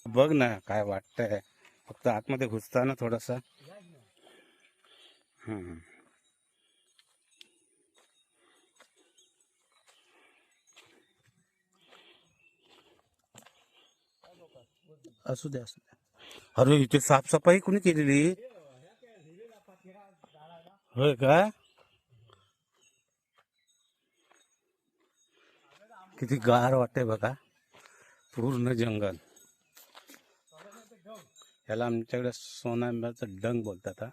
बघ ना काय वाटतंय, फक्त आतमध्ये घुसताना थोडासा. हम्म. असू द्या असू द्या. अरे इथे साफसफाई कोणी केलेली? होय का? किती गार वाटते बघा, पूर्ण जंगल. याला आमच्याकडे सोनांब्याचं डंग बोलतात. हा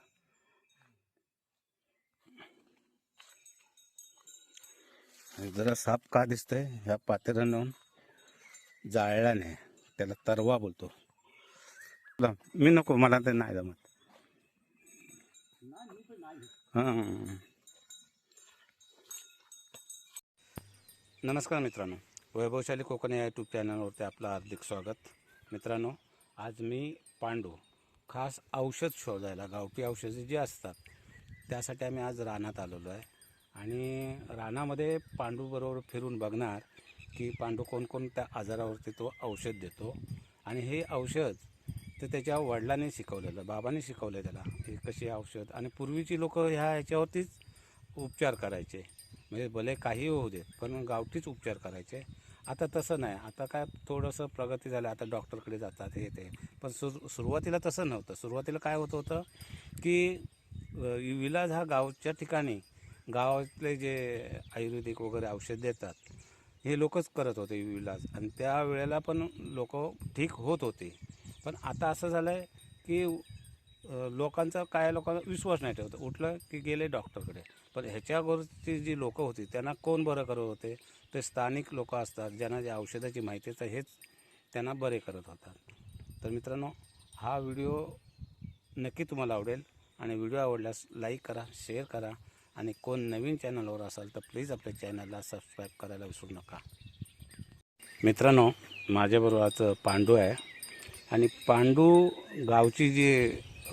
आणि जरा साप का दिसतंय? ह्या पातेऱ्यानं जाळला नाही, त्याला तरवा बोलतो. मी नको, मला ते नाही जमत. हां. नमस्कार मित्रांनो, वैभवशाली कोकण या यूट्यूब चॅनलवरती आपलं हार्दिक स्वागत. मित्रांनो, आज मी पांडू खास औषध शोधायला, गावठी औषधे जी असतात त्यासाठी आम्ही आज रानात आलेलो आहे. आणि रानामध्ये पांडूबरोबर फिरून बघणार की पांडू कोणकोणत्या आजारावरती तो औषध देतो. आणि हे औषध ते त्याच्या वडिलांनी शिकवलेलं, बाबांनी शिकवलं त्याला की कशी औषध. आणि पूर्वीची लोक ह्याच्यावरतीच उपचार करायचे, म्हणजे भले काही होऊ देत पण गावठीच उपचार करायचे. आता तसं नाही, आता काय थोडंसं प्रगती झालं, आता डॉक्टरकडे जातात हे ते. पण सुरुवातीला तसं नव्हतं. सुरुवातीला काय होतं की विलाज हा गावच्या ठिकाणी गावातले जे आयुर्वेदिक वगैरे औषध देतात हे लोकच करत होते विलाज. आणि त्या वेळेला पण लोक ठीक होत होते. पण आता असं झालं आहे की लोकांचा काय, लोकांना विश्वास नाही ठेवत. उठलं की गेले डॉक्टरकडे. पण ह्याच्यावरची जी लोकं होती त्यांना कोण बरं करत होते? ते स्थानिक लोक असतात ज्यांना ज्या औषधाची माहिती आहे हेच त्यांना बरे करत होतात. तर मित्रांनो, हा व्हिडिओ नक्की तुम्हाला आवडेल. आणि व्हिडिओ आवडल्यास लाईक करा, शेअर करा. आणि कोण नवीन चॅनलवर असाल तर प्लीज आपल्या चॅनलला सबस्क्राईब करायला विसरू नका. मित्रांनो, माझ्याबरोबर आज पांडू आहे. आणि पांडू गावची जी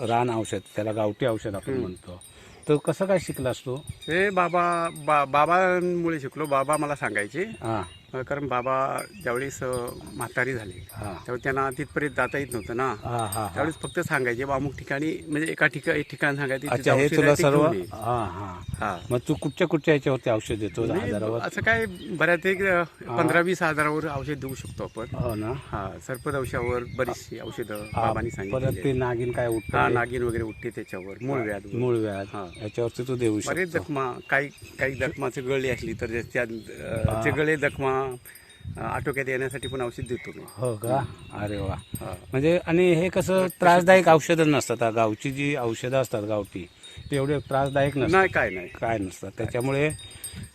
रान औषध, त्याला गावठी औषध आपण म्हणतो, तर कसं काय शिकलास तू? हे बाबांमुळे शिकलो. बाबा मला सांगायचे, हां कारण बाबा ज्यावेळेस म्हातारी झाली हां त्यावेळी त्यांना तिथपर्यंत जाता येत नव्हतं ना. हां हां हां. त्यावेळेस फक्त सांगायचे अमुक ठिकाणी, म्हणजे एक ठिकाण सांगायचे अच्छा, तिथं हे औषध तुला आहे ते सर्व. घेऊन ये. हां हां. हा, मग तू कुठच्या याच्यावरती औषध देतो मी आजारावर? असं काय बऱ्यापैकी 15-20 हजारावर औषध देऊ शकतो आपण. हो ना. हा, सर्पदंशावर बरीचशी औषधं हा, बाबांनी परत सांगितलेली ते आहेत. नागिन काय हा, उठते, नागिन वगैरे उठते त्याच्यावर, मूळव्याध. मूळव्याध, हा, याच्यावरती तू देऊ बरेच शकतो. जखमा, काही जखमाचे गळी असली तर त्या ते गळे जखमा आटोक्यात येण्यासाठी पण औषध देतो मी. हो का? अरे वा. हा. म्हणजे आणि हे कसं त्रासदायक औषधं नसतात. गावची जी औषधं असतात गावठी, ते एवढे त्रासदायक नाही, नसतात, काय नाही. काय नसतात. त्याच्यामुळे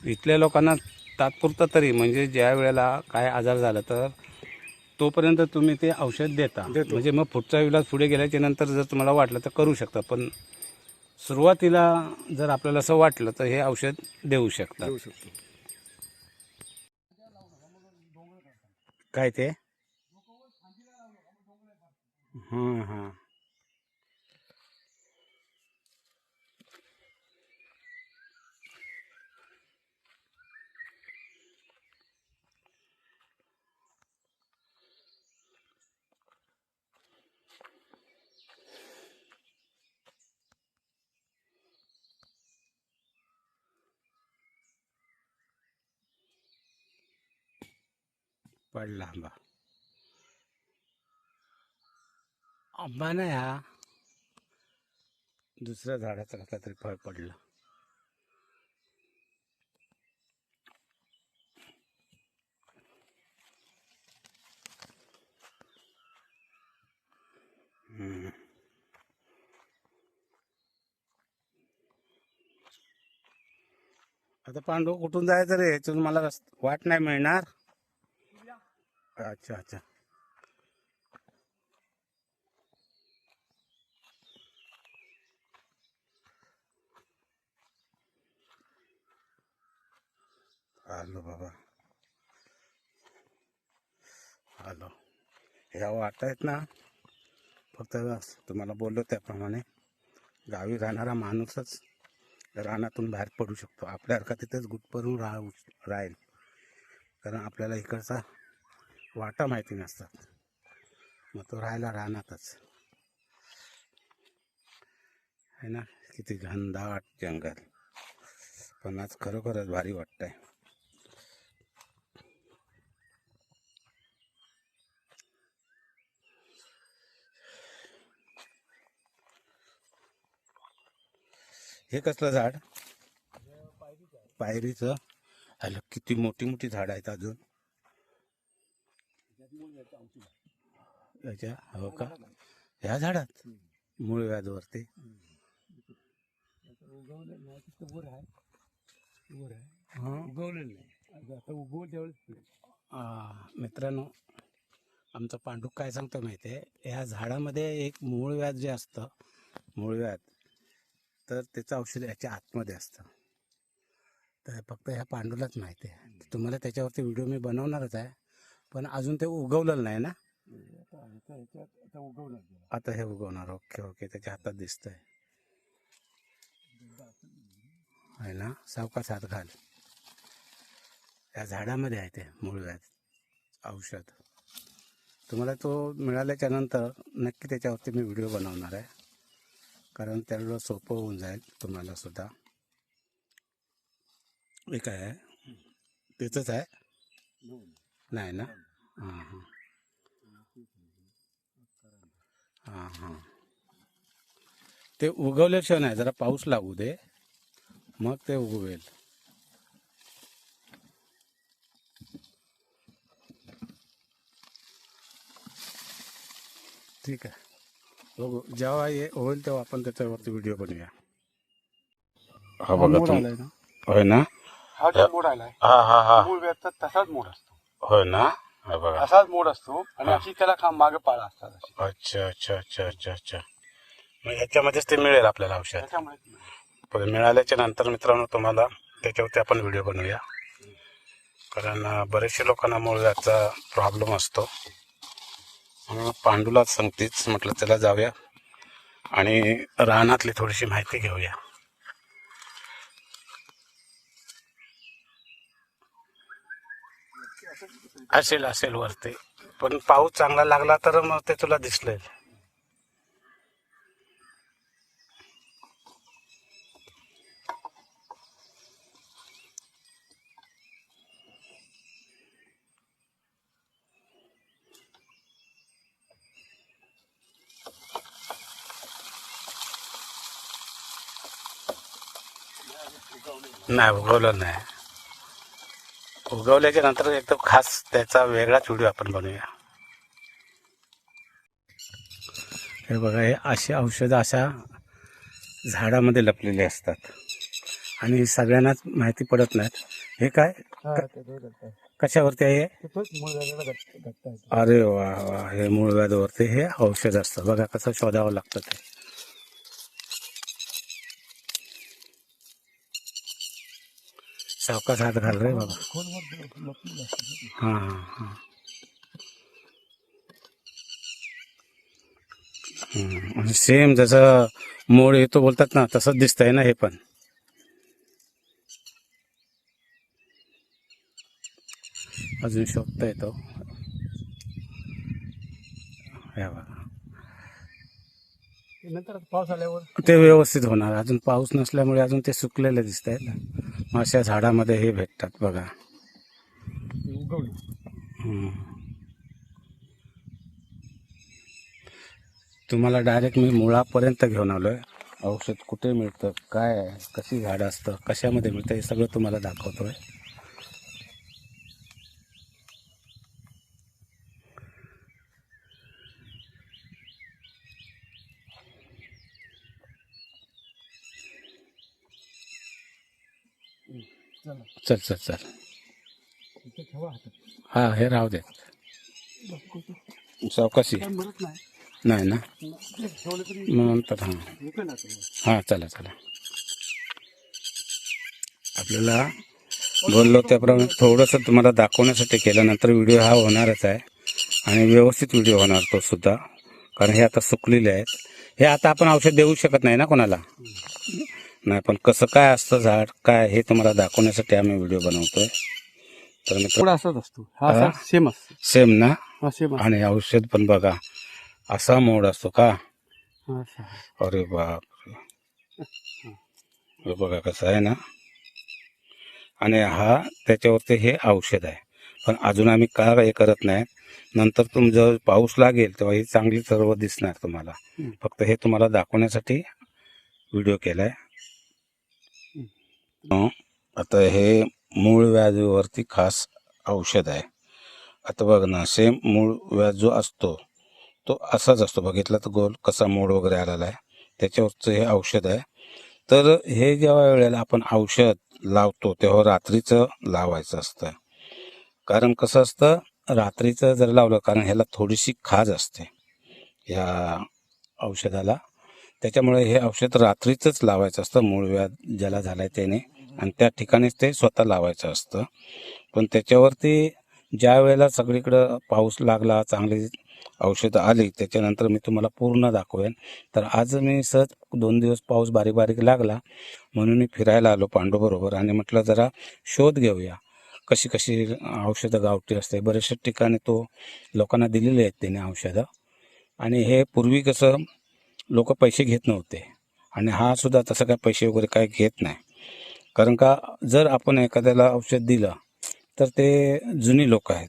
इथल्या लोकांना तात्पुरतं तरी, म्हणजे ज्या वेळेला काय आजार झाला तर तोपर्यंत तुम्ही ते औषध देता. देतो. म्हणजे मग पुढचा इलाज पुढे गेल्याच्या नंतर जर तुम्हाला वाटलं तर करू शकता. पण सुरुवातीला जर आपल्याला असं वाटलं तर हे औषध देऊ शकतात. देऊ शकतो. काय ते? हां हां. पडला आंबा. आंबा नाही हा, दुसऱ्या झाडाचं कसला तरी फळ पडलं. आता पांडू कुठून जायचं रे? याच्यातून मला वाट नाही मिळणार. अच्छा अच्छा. आलो बाबा, आलो. ह्या वाट आहेत ना, फक्त तुम्हाला बोललो त्याप्रमाणे गावी राहणारा माणूसच रानातून बाहेर पडू शकतो. आपल्यासारखा तिथेच गुटभरून राहील, कारण आपल्याला इकडचा वाटा माहिती नसतात. मग तो राहायला रानातच आहे ना. किती घनदाट जंगल, पण आज खरोखरच भारी वाटतंय. हे कसलं झाड? पायरीचं. ह्याला किती मोठी मोठी झाड आहेत अजून याच्या. हो का? ह्या झाडात मूळ व्याजवरती. मित्रांनो, आमचा पांडुक काय सांगतो माहिती आहे, ह्या झाडामध्ये एक मूळ व्याज जे असतं, मूळ व्याज, तर त्याचं औषध याच्या आतमध्ये असतं. तर फक्त ह्या पांडूलाच माहिती आहे. तुम्हाला त्याच्यावरती व्हिडिओ मी बनवणारच आहे, पण अजून ते उगवलेलं नाही ना. आता हे उगवणार. ओके ओके, त्याच्या हातात दिसतंय आहे ना. सावकाश हात घाल. या झाडामध्ये आहे ते मूळ व्याज औषध. तुम्हाला तो मिळाल्याच्या नंतर नक्की त्याच्यावरती मी व्हिडिओ बनवणार आहे, कारण त्याला सोपं होऊन जाईल तुम्हाला सुद्धा. हे काय आहे? त्याचंच आहे? नाही ना. हां हां हां हां. ते उगवल्याशिवाय नाही, जरा पाऊस लागू दे, मग ते उगवेल. ठीक आहे, बघू. जेव्हा हे होईल तेव्हा आपण त्याच्यावरती व्हिडिओ बनवूया. हा बघा तुम्ही. होय ना. हा जो मोड आलाय, हा हा हा. मूळ व्याजचा तसाच मोड असतो. होय ना. हा बघा. असाच मोड असतो आणि अशी त्याला मागे पाळा असतात अशी. अच्छा अच्छा अच्छा अच्छा अच्छा. मग ह्याच्यामध्येच ते मिळेल आपल्याला औषध. त्याच्यामुळे पण मिळाल्याच्या नंतर मित्रांनो तुम्हाला त्याच्यावरती आपण व्हिडिओ बनवूया, कारण बरेचशे लोकांना मूळ व्याजचा प्रॉब्लेम असतो. म्हणून पांडूलाच सांगतेच म्हटलं त्याला जाऊया आणि रानातली थोडीशी माहिती घेऊया. असेल असेल वरती, पण पाऊस चांगला लागला तर मग ते तुला दिसले. नाही उगवलं नाही. उगवल्याच्या नंतर एकदम खास त्याचा वेगळाच व्हिडिओ आपण बनवूया. हे बघा, हे अशी औषधं अशा झाडामध्ये लपलेले असतात आणि सगळ्यांनाच माहिती पडत नाहीत. हे काय कशावरती आहे? अरे वा वा, हे मूळ व्याधावरती हे औषध असतं. बघा कसं शोधावं लागतं ते. सावकाश हात घाल रे बाबा. हां हां हां. सेम जसं मोड येतो बोलतात ना, तसंच दिसतंय ना हे पण. अजून शोधता येतो. हे बघा, नंतर पाऊस आल्यावर ते व्यवस्थित होणार. अजून पाऊस नसल्यामुळे अजून ते सुकलेले दिसत आहेत ना. अशा झाडामध्ये हे भेटतात बघा. तुम्हाला डायरेक्ट मी मुळापर्यंत घेऊन आलोय. औषध कुठे मिळतं, काय आहे, कशी झाडं असतं, कशामध्ये मिळतं, हे सगळं तुम्हाला दाखवतोय. चल चल चल. हा, हे राहू दे. सावकाशी नाही ना. नंतर हां हां, चला चला. आपल्याला बोललो त्याप्रमाणे थोडंसं तुम्हाला दाखवण्यासाठी केलं. नंतर व्हिडिओ हा होणारच आहे आणि व्यवस्थित व्हिडिओ होणार तो सुद्धा, कारण हे आता सुकलेले आहेत. हे आता आपण औषध देऊ शकत नाही ना कोणाला. नाही, पण कसं काय असतं झाड काय हे तुम्हाला दाखवण्यासाठी आम्ही व्हिडिओ बनवतोय. तर मित्र असाच असतो. हा सेम असतो. सेम ना. हा सेम. आणि औषध पण बघा असा मोड असतो का? असं. अरे बाप, हे बघा कसं आहे ना. आणि हा त्याच्यावरती हे औषध आहे. पण अजून आम्ही का हे करत नाही, नंतर जर पाऊस लागेल तेव्हा ही चांगली सर्व दिसणार तुम्हाला. फक्त हे तुम्हाला दाखवण्यासाठी व्हिडिओ केलाय. आता हे मूळ व्याधीवरती खास औषध आहे. आता बघ ना, सेम मूळ व्याध जो असतो तो असाच असतो, बघितला तर गोल कसा मोड वगैरे आलेला आहे, त्याच्यावरचं हे औषध आहे. तर हे जेव्हा वेळेला आपण औषध लावतो तेव्हा रात्रीचं लावायचं असतं. कारण कसं असतं, रात्रीचं जर लावलं, कारण ह्याला थोडीशी खाज असते ह्या औषधाला, त्याच्यामुळे हे औषध रात्रीचंच लावायचं असतं मूळ व्याध ज्याला झालाय त्याने, आणि त्या ठिकाणीच ते स्वतः लावायचं असतं. पण त्याच्यावरती ज्या वेळेला सगळीकडं पाऊस लागला, चांगली औषधं आली, त्याच्यानंतर मी तुम्हाला पूर्ण दाखवेन. तर आज मी सहज 2 दिवस पाऊस बारीक बारीक लागला म्हणून मी फिरायला आलो पांडूबरोबर, आणि म्हटलं जरा शोध घेऊया कशी कशी औषधं गावठी असते. बरेचशा ठिकाणी तो लोकांना दिलेले आहेत त्याने औषधं, आणि हे पूर्वी कसं लोक पैसे घेत नव्हते, आणि हा सुद्धा तसं काय पैसे वगैरे काय घेत नाही. कारण का, जर आपण एखाद्याला औषध दिलं तर ते जुनी लोक आहेत,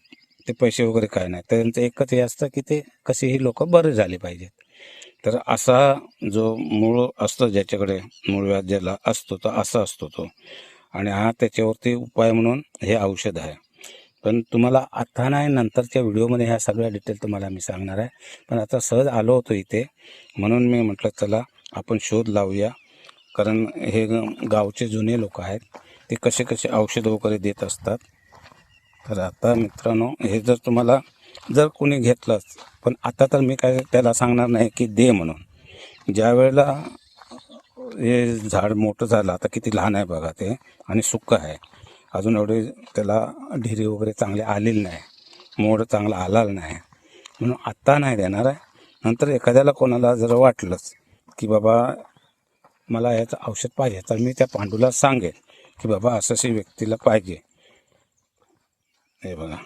ते पैसे वगैरे काय नाही, त्यांचं एकच हे असतं की ते कसेही लोक बरे झाले पाहिजेत. तर असा जो मूळ असतो, ज्याच्याकडे मूळ व्याध ज्याला असतो तो असा असतो तो, आणि हा त्याच्यावरती उपाय म्हणून हे औषध आहे. पण तुम्हाला आता नाही, नंतरच्या व्हिडिओमध्ये ह्या सगळ्या डिटेल तुम्हाला मी सांगणार आहे. पण आता सहज आलो होतो इथे म्हणून मी म्हटलं चला आपण शोध लावूया. कारण हे गावचे जुने लोक आहेत, ते कसे कसे औषध वगैरे देत असतात. तर आता मित्रांनो, हे जर तुम्हाला जर कोणी घेतलंच, पण आता तर मी काय त्याला सांगणार नाही की दे म्हणून. ज्या वेळेला हे झाड मोठं झालं, आता किती लहान आहे बघा ते, आणि सुक्क आहे अजून, एवढे त्याला ढिरे वगैरे चांगले आलेले नाही, मोड चांगला आला नाही, म्हणून आत्ता नाही देणार आहे. नंतर एखाद्याला कोणाला जर वाटलंच की बाबा मला याचं औषध पाहिजे, तर मी त्या पांडूला सांगेन की बाबा असं व्यक्तीला पाहिजे. हे बघा.